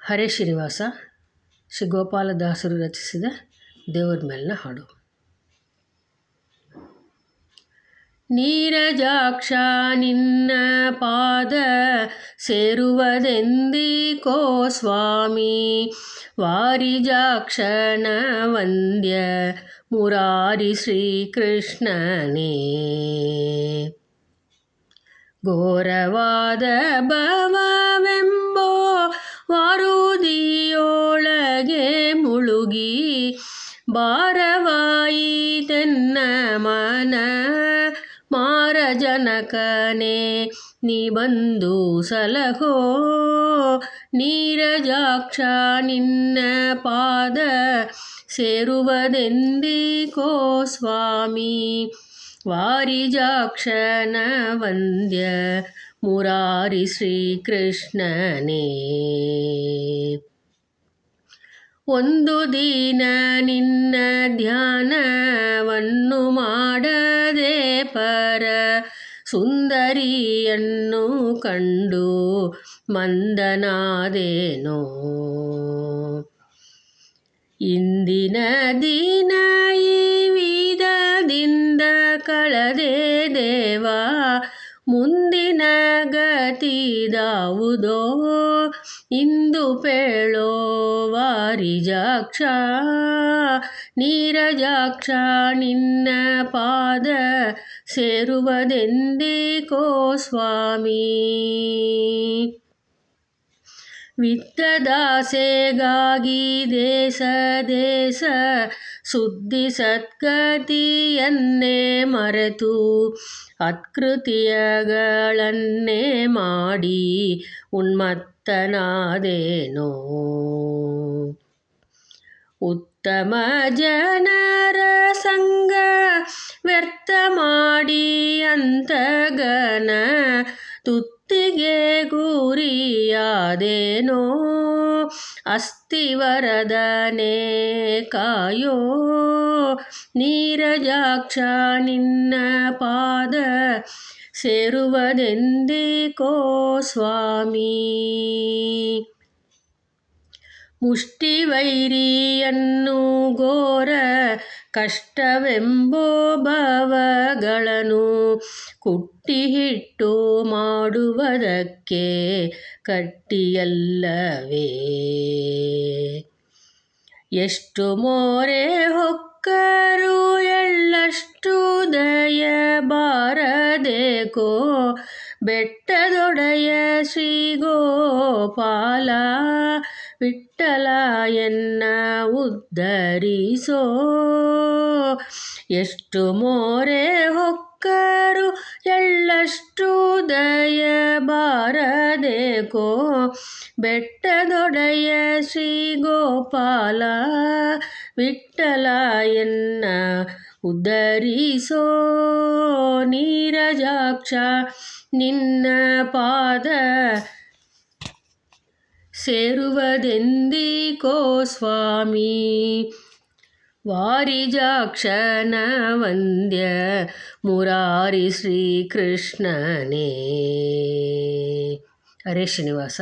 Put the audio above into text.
ಹರೇ ಶ್ರೀನಿವಾಸ ಶ್ರೀ ಗೋಪಾಲದಾಸರು ರಚಿಸಿದ ದೇವರ ಮೇಲಿನ ಹಾಡು. ನೀರಜಾಕ್ಷ ನಿನ್ನ ಪಾದ ಸೇರುವುದೆಂದಿಕೋ ಸ್ವಾಮಿ, ವಾರಿಜಾಕ್ಷನ ವಂದ್ಯ ಮುರಾರಿ ಶ್ರೀಕೃಷ್ಣನೇ. ಘೋರವಾದ ಭವವೆಂಬೋ ವಾರುದಿಯೊಳಗೆ ಮುಳುಗಿ, ಭಾರವಾಯಿತೆನ್ನ ಮನ ಮಾರಜನಕನೇ ನೀ ಬಂದು ಸಲಹೋ. ನೀರಜಾಕ್ಷ ನಿನ್ನ ಪಾದ ಸೇರುವುದೆಂದಿಕೋ ಸ್ವಾಮಿ, ವಾರಿಜಾಕ್ಷನ ವಂದ್ಯ ಮುರಾರಿ ಶ್ರೀಕೃಷ್ಣನೇ. ಒಂದು ದಿನ ನಿನ್ನ ಧ್ಯಾನವನ್ನು ಮಾಡದೆ ಪರ ಸುಂದರಿಯನ್ನು ಕಂಡು ಮಂದನಾದೇನೋ. ಇಂದಿನ ದಿನ ಈ ವಿಧದಿಂದ ಕಳೆದೆ ದೇವ, ಮುಂದಿನ ಗತಿದಾವುದೋ ಇಂದು ಪೇಳೋ ವಾರಿಜಾಕ್ಷ. ನೀರಜಾಕ್ಷ ನಿನ್ನ ಪಾದ ಸೇರುವುದೆಂದಿಕೋ ಸ್ವಾಮಿ, ವಿತ್ತದಾಸೆಗಾಗಿ ದೇಶ ದೇಶ ಸುದ್ದಿ ಸದ್ಗತಿಯನ್ನೇ ಮರೆತು ಅತ್ಕೃತ್ಯಗಳನ್ನೇ ಮಾಡಿ ಉನ್ಮತ್ತನಾದೇನೋ. ಉತ್ತಮ ಜನರ ಸಂಗ ವ್ಯರ್ಥ ಮಾಡಿ ಅಂತಗನ ತುತ್ತಿಗೆ ಗುರಿಯಾದೇನೋ. ಅಸ್ತಿವರದನೇ ಕಾಯೋ. ನೀರಜಾಕ್ಷ ನಿನ್ನ ಪಾದ ಸೇರುವುದೆಂದಿಕೋ ಸ್ವಾಮಿ, ಮುಷ್ಟಿವೈರಿಯನ್ನು ಘೋರ ಕಷ್ಟವೆಂಬೋ ಭವಗಳನ್ನು ಕುಟ್ಟಿಹಿಟ್ಟು ಮಾಡುವುದಕ್ಕೆ ಕಟ್ಟಿಯಲ್ಲವೇ. ಎಷ್ಟು ಮೋರೆ ಹೊಕ್ಕರು ಎಳ್ಳಷ್ಟು ದಯ ಬಾರದೇಕೋ. ಬೆಟ್ಟದೊಡೆಯ ಶ್ರೀ ಗೋಪಾಲ ವಿಠ್ಠಲ ಎನ್ನ ಉದ್ಧರಿಸೋ. ಎಷ್ಟು ಮೋರೆ ಹೊಕ್ಕರು ಎಳ್ಳಷ್ಟು ದಯ ಬಾರದೇಕೋ. ಬೆಟ್ಟದೊಡೆಯ ಶ್ರೀ ಗೋಪಾಲ ವಿಠ್ಠಲ ಎನ್ನ ಉದ್ಧರಿಸೋ. ನೀರಜಾಕ್ಷ ನಿನ್ನ ಪಾದ ಸೇರುವುದೆಂದಿಕೋ ಸ್ವಾಮಿ, ವಾರಿಜಾಕ್ಷನ ವಂದ್ಯ ಮುರಾರಿ ಶ್ರೀಕೃಷ್ಣನೇ. ಹರೇ ಶ್ರೀನಿವಾಸ.